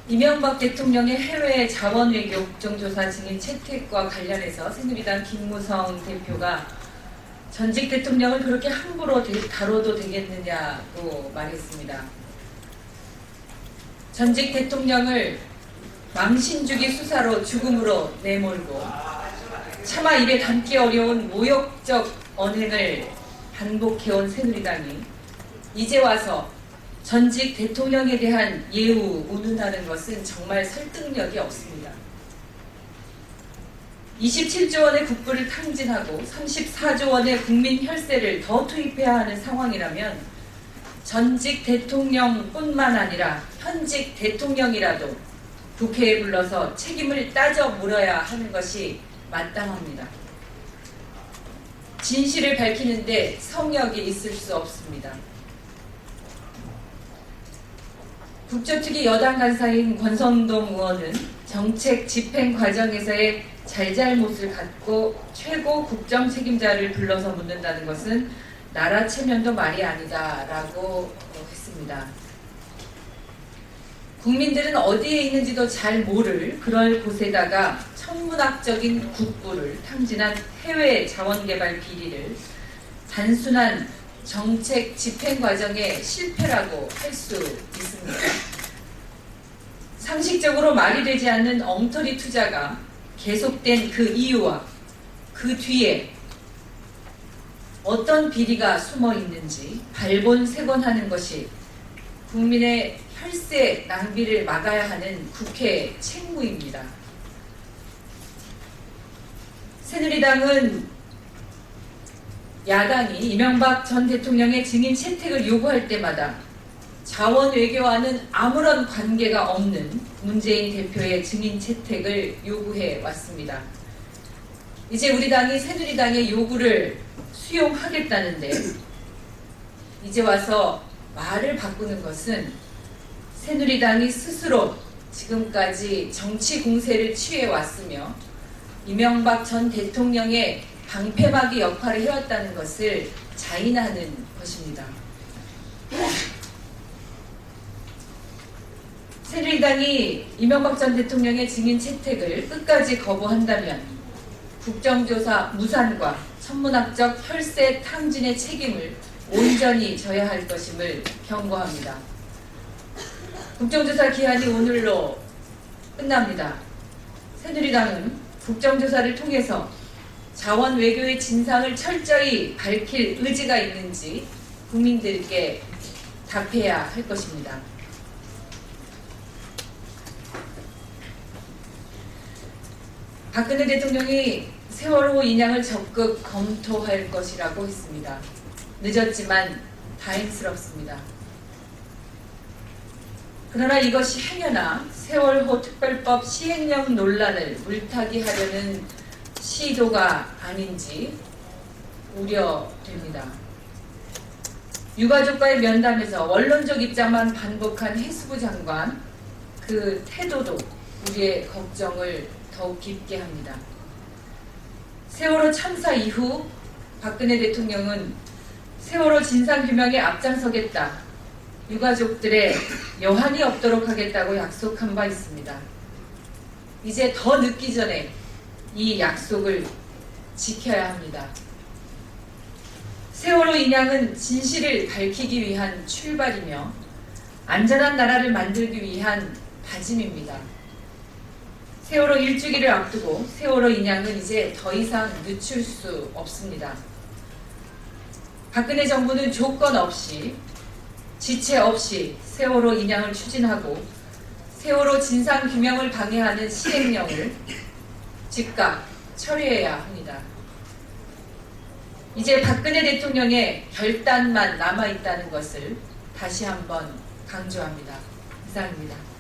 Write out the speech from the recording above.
이명박 대통령의 해외 자원외교 국정조사 증인 채택과 관련해서 새누리당 김무성 대표가 전직 대통령을 그렇게 함부로 다뤄도 되겠느냐고 말했습니다. 전직 대통령을 망신주기 수사로 죽음으로 내몰고 차마 입에 담기 어려운 모욕적 언행을 반복해온 새누리당이 이제 와서 전직 대통령에 대한 예우 운운하는 것은 정말 설득력이 없습니다. 27조 원의 국부를 탕진하고 34조 원의 국민 혈세를 더 투입해야 하는 상황이라면 전직 대통령뿐만 아니라 현직 대통령이라도 국회에 불러서 책임을 따져 물어야 하는 것이 마땅합니다. 진실을 밝히는데 성역이 있을 수 없습니다. 국조특위 여당 간사인 권성동 의원은 정책 집행 과정에서의 잘잘못을 갖고 최고 국정 책임자를 불러서 묻는다는 것은 나라 체면도 말이 아니다라고 했습니다. 국민들은 어디에 있는지도 잘 모를 그럴 곳에다가 천문학적인 국부를 탕진한 해외 자원개발 비리를 단순한 정책 집행 과정의 실패라고 할 수 있습니다. 상식적으로 말이 되지 않는 엉터리 투자가 계속된 그 이유와 그 뒤에 어떤 비리가 숨어 있는지 발본색원하는 것이 국민의 혈세 낭비를 막아야 하는 국회의 책무입니다. 새누리당은 야당이 이명박 전 대통령의 증인 채택을 요구할 때마다 자원 외교와는 아무런 관계가 없는 문재인 대표의 증인 채택을 요구해 왔습니다. 이제 우리 당이 새누리당의 요구를 수용하겠다는데 이제 와서 말을 바꾸는 것은 새누리당이 스스로 지금까지 정치 공세를 취해 왔으며 이명박 전 대통령의 방패막이 역할을 해왔다는 것을 자인하는 것입니다. 새누리당이 이명박 전 대통령의 증인 채택을 끝까지 거부한다면 국정조사 무산과 천문학적 혈세 탕진의 책임을 온전히 져야 할 것임을 경고합니다. 국정조사 기한이 오늘로 끝납니다. 새누리당은 국정조사를 통해서 자원 외교의 진상을 철저히 밝힐 의지가 있는지 국민들께 답해야 할 것입니다. 박근혜 대통령이 세월호 인양을 적극 검토할 것이라고 했습니다. 늦었지만 다행스럽습니다. 그러나 이것이 행여나 세월호 특별법 시행령 논란을 물타기 하려는 시도가 아닌지 우려됩니다. 유가족과의 면담에서 원론적 입장만 반복한 해수부 장관, 그 태도도 우리의 걱정을 더욱 깊게 합니다. 세월호 참사 이후 박근혜 대통령은 세월호 진상규명에 앞장서겠다, 유가족들의 여한이 없도록 하겠다고 약속한 바 있습니다. 이제 더 늦기 전에 이 약속을 지켜야 합니다. 세월호 인양은 진실을 밝히기 위한 출발이며 안전한 나라를 만들기 위한 다짐입니다. 세월호 일주기를 앞두고 세월호 인양은 이제 더 이상 늦출 수 없습니다. 박근혜 정부는 조건 없이, 지체 없이 세월호 인양을 추진하고 세월호 진상규명을 방해하는 시행령을 즉각 처리해야 합니다. 이제 박근혜 대통령의 결단만 남아있다는 것을 다시 한번 강조합니다. 이상입니다.